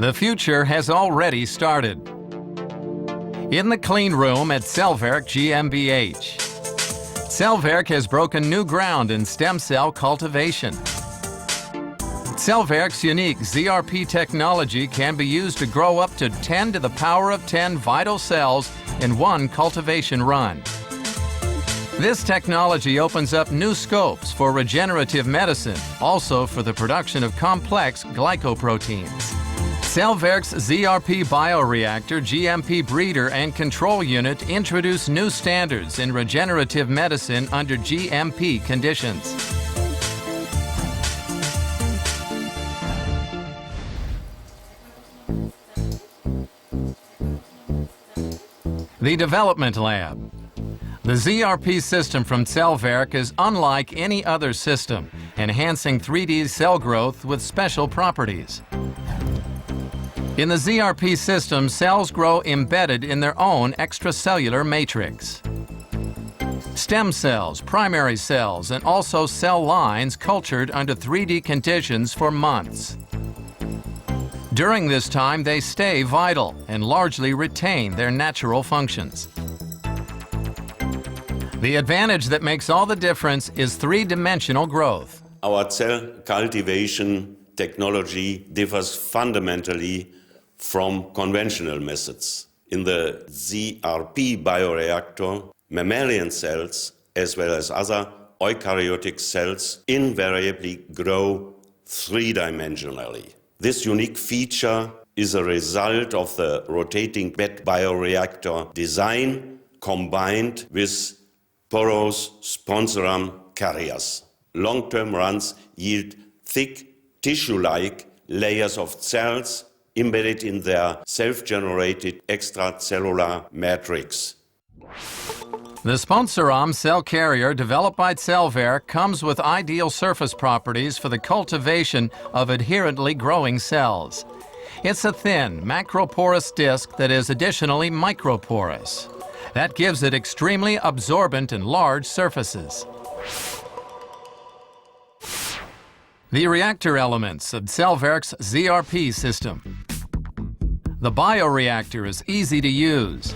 The future has already started. In the clean room at Zellwerk GmbH, Zellwerk has broken new ground in stem cell cultivation. Zellwerk's unique ZRP technology can be used to grow up to 10 to the power of 10 vital cells in one cultivation run. This technology opens up new scopes for regenerative medicine, also for the production of complex glycoproteins. Zellwerk's ZRP bioreactor, GMP breeder, and control unit introduce new standards in regenerative medicine under GMP conditions. The Development Lab. The ZRP system from Zellwerk is unlike any other system, enhancing 3D cell growth with special properties. In the ZRP system, cells grow embedded in their own extracellular matrix. Stem cells, primary cells, and also cell lines cultured under 3D conditions for months. During this time, they stay vital and largely retain their natural functions. The advantage that makes all the difference is three-dimensional growth. Our cell cultivation technology differs fundamentally from conventional methods. In the ZRP bioreactor, mammalian cells, as well as other eukaryotic cells, invariably grow three-dimensionally. This unique feature is a result of the rotating bed bioreactor design combined with porous sponsorum carriers. Long-term runs yield thick, tissue-like layers of cells embedded in their self-generated extracellular matrix. The sponsorum cell carrier developed by Zellwerk comes with ideal surface properties for the cultivation of adherently growing cells. It's a thin, macroporous disc that is additionally microporous. That gives it extremely absorbent and large surfaces. The reactor elements of Zellwerk's ZRP system. The bioreactor is easy to use.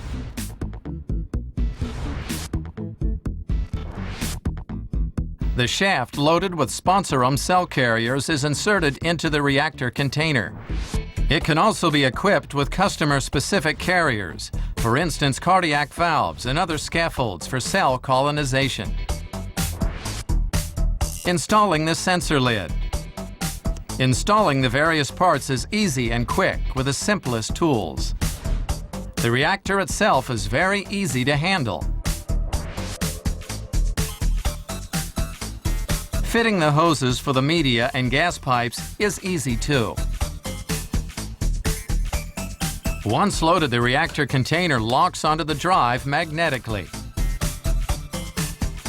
The shaft loaded with sponsorum cell carriers is inserted into the reactor container. It can also be equipped with customer-specific carriers, for instance cardiac valves and other scaffolds for cell colonization. Installing the sensor lid. Installing the various parts is easy and quick with the simplest tools. The reactor itself is very easy to handle. Fitting the hoses for the media and gas pipes is easy too. Once loaded, the reactor container locks onto the drive magnetically.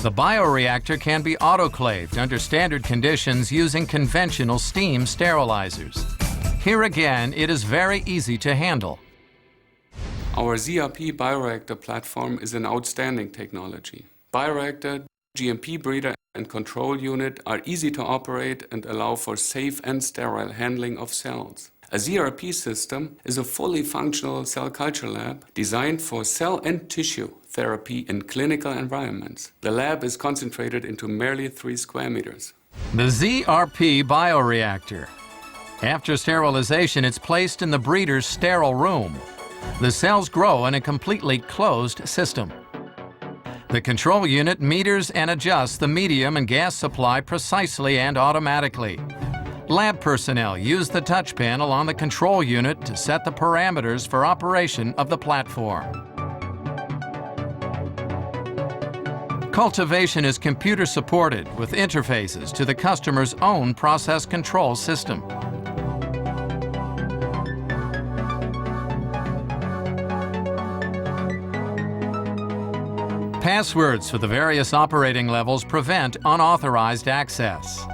The bioreactor can be autoclaved under standard conditions using conventional steam sterilizers. Here again, it is very easy to handle. Our ZRP bioreactor platform is an outstanding technology. Bioreactor, GMP breeder, and control unit are easy to operate and allow for safe and sterile handling of cells. A ZRP system is a fully functional cell culture lab designed for cell and tissue therapy in clinical environments. The lab is concentrated into merely 3 square meters. The ZRP bioreactor. After sterilization, it's placed in the breeder's sterile room. The cells grow in a completely closed system. The control unit meters and adjusts the medium and gas supply precisely and automatically. Lab personnel use the touch panel on the control unit to set the parameters for operation of the platform. Cultivation is computer supported with interfaces to the customer's own process control system. Passwords for the various operating levels prevent unauthorized access.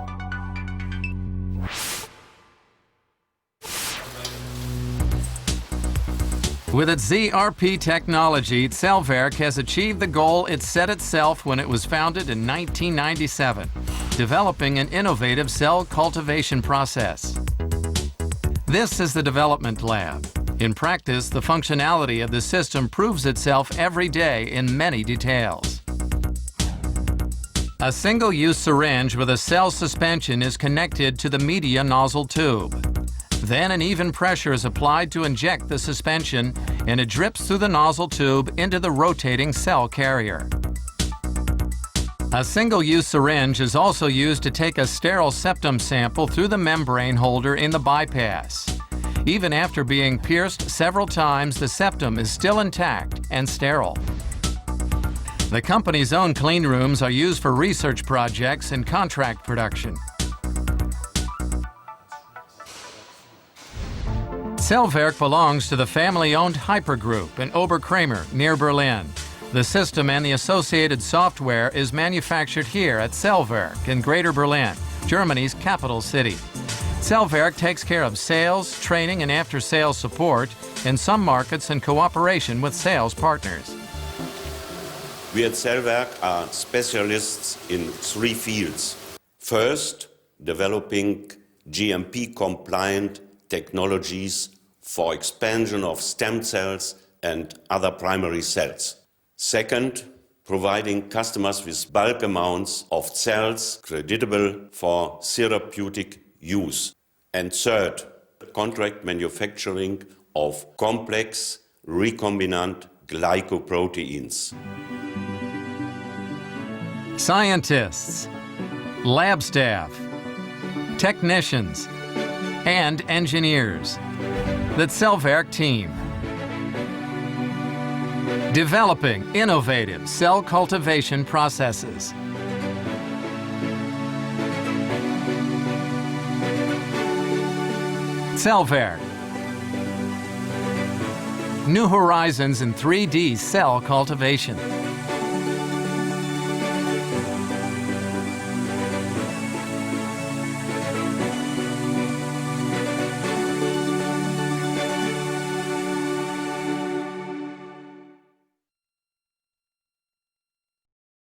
With its ZRP technology, Zellwerk has achieved the goal it set itself when it was founded in 1997, developing an innovative cell cultivation process. This is the development lab. In practice, the functionality of the system proves itself every day in many details. A single-use syringe with a cell suspension is connected to the media nozzle tube. Then an even pressure is applied to inject the suspension, and it drips through the nozzle tube into the rotating cell carrier. A single-use syringe is also used to take a sterile septum sample through the membrane holder in the bypass. Even after being pierced several times, the septum is still intact and sterile. The company's own clean rooms are used for research projects and contract production. Zellwerk belongs to the family-owned Hypergroup in Oberkramer near Berlin. The system and the associated software is manufactured here at Zellwerk in Greater Berlin, Germany's capital city. Zellwerk takes care of sales, training, and after-sales support in some markets in cooperation with sales partners. We at Zellwerk are specialists in 3 fields. First, developing GMP-compliant technologies for expansion of stem cells and other primary cells. Second, providing customers with bulk amounts of cells credible for therapeutic use. And third, contract manufacturing of complex recombinant glycoproteins. Scientists, lab staff, technicians, and engineers. The Zellwerk team. Developing innovative cell cultivation processes. Zellwerk. New horizons in 3D cell cultivation.